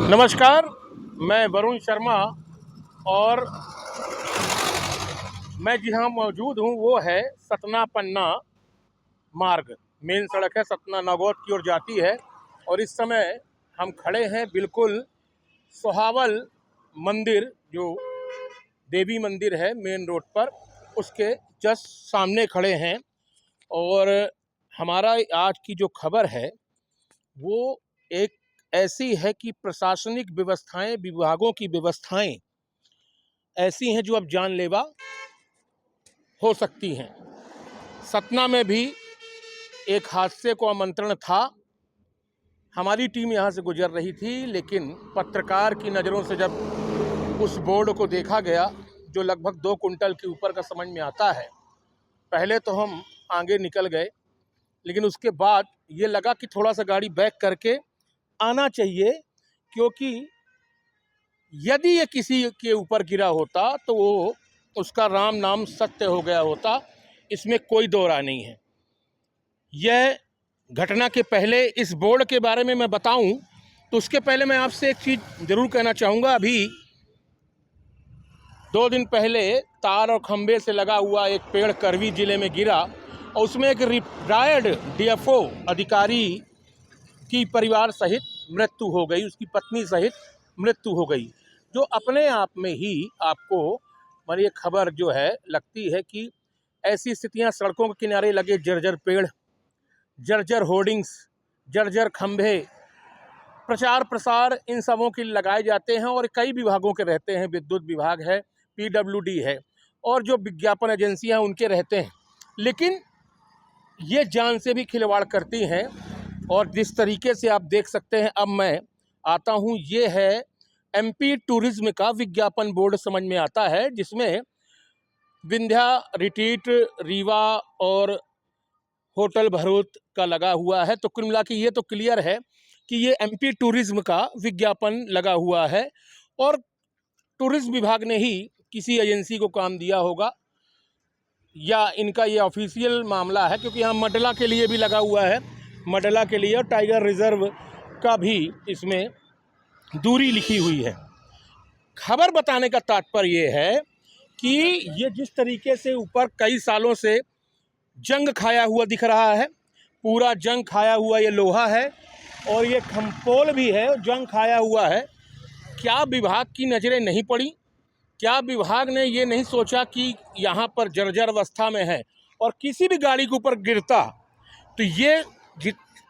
नमस्कार, मैं वरुण शर्मा और मैं जहाँ मौजूद हूँ वो है सतना पन्ना मार्ग। मेन सड़क है, सतना नागौर की ओर जाती है। और इस समय हम खड़े हैं बिल्कुल सोहावल मंदिर, जो देवी मंदिर है मेन रोड पर, उसके जस्ट सामने खड़े हैं। और हमारा आज की जो खबर है वो एक ऐसी है कि प्रशासनिक व्यवस्थाएं, विभागों की व्यवस्थाएं ऐसी हैं जो अब जानलेवा हो सकती हैं। सतना में भी एक हादसे को आमंत्रण था। हमारी टीम यहाँ से गुजर रही थी, लेकिन पत्रकार की नज़रों से जब उस बोर्ड को देखा गया जो लगभग 2 कुंटल के ऊपर का समझ में आता है, पहले तो हम आगे निकल गए, लेकिन उसके बाद ये लगा कि थोड़ा सा गाड़ी बैक करके आना चाहिए, क्योंकि यदि ये किसी के ऊपर गिरा होता तो वो उसका राम नाम सत्य हो गया होता, इसमें कोई दो राय नहीं है। यह घटना के पहले इस बोर्ड के बारे में मैं बताऊं तो उसके पहले मैं आपसे एक चीज़ ज़रूर कहना चाहूँगा। अभी 2 दिन पहले तार और खंभे से लगा हुआ एक पेड़ करवी ज़िले में गिरा और उसमें एक रिटायर्ड डीएफओ अधिकारी की परिवार सहित मृत्यु हो गई, उसकी पत्नी सहित मृत्यु हो गई, जो अपने आप में ही आपको हमारी ये खबर जो है लगती है कि ऐसी स्थितियां, सड़कों के किनारे लगे जर्जर पेड़, जर्जर होर्डिंग्स, जर्जर खंभे, प्रचार प्रसार इन सबों के लगाए जाते हैं और कई विभागों के रहते हैं। विद्युत विभाग है, पीडब्ल्यूडी है और जो विज्ञापन एजेंसियां उनके रहते हैं, लेकिन ये जान से भी खिलवाड़ करती हैं। और जिस तरीके से आप देख सकते हैं, अब मैं आता हूँ, ये है एमपी टूरिज्म का विज्ञापन बोर्ड समझ में आता है, जिसमें विंध्या रिट्रीट, रीवा और होटल भरूच का लगा हुआ है। तो कुल मिला के ये तो क्लियर है कि ये एमपी टूरिज्म का विज्ञापन लगा हुआ है और टूरिज्म विभाग ने ही किसी एजेंसी को काम दिया होगा, या इनका ये ऑफिशियल मामला है, क्योंकि यहाँ मंडला के लिए भी लगा हुआ है, मंडला के लिए, और टाइगर रिजर्व का भी इसमें दूरी लिखी हुई है। खबर बताने का तात्पर्य ये है कि ये जिस तरीके से ऊपर कई सालों से जंग खाया हुआ दिख रहा है, पूरा जंग खाया हुआ ये लोहा है और ये खम्पोल भी है, जंग खाया हुआ है। क्या विभाग की नज़रें नहीं पड़ी? क्या विभाग ने ये नहीं सोचा कि यहाँ पर जर्जर अवस्था में है और किसी भी गाड़ी के ऊपर गिरता तो ये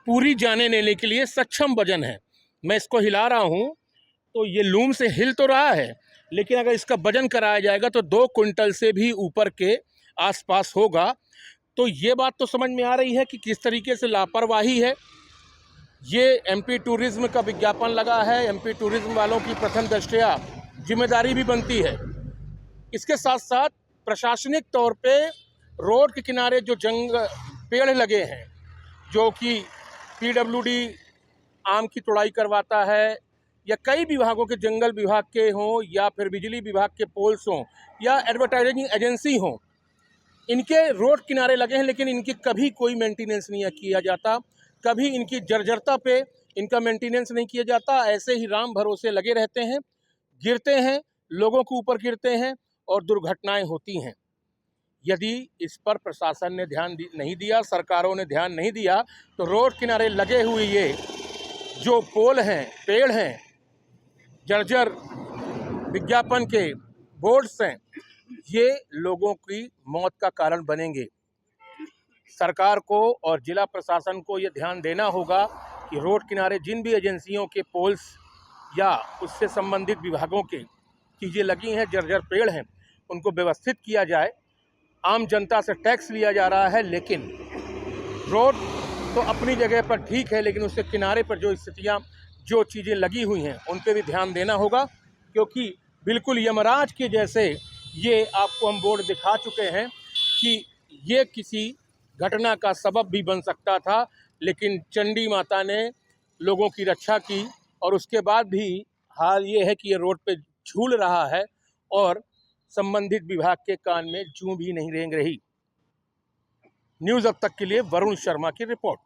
पूरी जाने लेने के लिए सक्षम वजन है। मैं इसको हिला रहा हूँ तो ये लूम से हिल तो रहा है, लेकिन अगर इसका वजन कराया जाएगा तो 2 कुंटल से भी ऊपर के आसपास होगा। तो ये बात तो समझ में आ रही है कि किस तरीके से लापरवाही है। ये एमपी टूरिज्म का विज्ञापन लगा है, एमपी टूरिज्म वालों की प्रथम दृष्टया जिम्मेदारी भी बनती है। इसके साथ साथ प्रशासनिक तौर पे रोड के किनारे जो पेड़ लगे हैं, जो कि पीडब्ल्यूडी आम की तोड़ाई करवाता है, या कई विभागों के, जंगल विभाग के हों या फिर बिजली विभाग के पोल्स हों या एडवर्टाइजिंग एजेंसी हों, इनके रोड किनारे लगे हैं, लेकिन इनकी कभी कोई मेंटेनेंस नहीं किया जाता, कभी इनकी जर्जरता पे इनका मेंटेनेंस नहीं किया जाता। ऐसे ही राम भरोसे लगे रहते हैं, गिरते हैं, लोगों के ऊपर गिरते हैं और दुर्घटनाएं होती हैं। यदि इस पर प्रशासन ने ध्यान नहीं दिया, सरकारों ने ध्यान नहीं दिया, तो रोड किनारे लगे हुए ये जो पोल हैं, पेड़ हैं, जर्जर विज्ञापन के बोर्ड्स हैं, ये लोगों की मौत का कारण बनेंगे। सरकार को और जिला प्रशासन को ये ध्यान देना होगा कि रोड किनारे जिन भी एजेंसियों के पोल्स या उससे संबंधित विभागों के चीज़ें लगी हैं, जर्जर पेड़ हैं, उनको व्यवस्थित किया जाए। आम जनता से टैक्स लिया जा रहा है, लेकिन रोड तो अपनी जगह पर ठीक है, लेकिन उसके किनारे पर जो स्थितियाँ, जो चीज़ें लगी हुई हैं, उन पर भी ध्यान देना होगा, क्योंकि बिल्कुल यमराज के जैसे ये आपको हम बोर्ड दिखा चुके हैं कि ये किसी घटना का सबब भी बन सकता था, लेकिन चंडी माता ने लोगों की रक्षा की और उसके बाद भी हाल ये है कि ये रोड पे झूल रहा है और संबंधित विभाग के कान में जूं भी नहीं रेंग रही। न्यूज़ अब तक के लिए वरुण शर्मा की रिपोर्ट।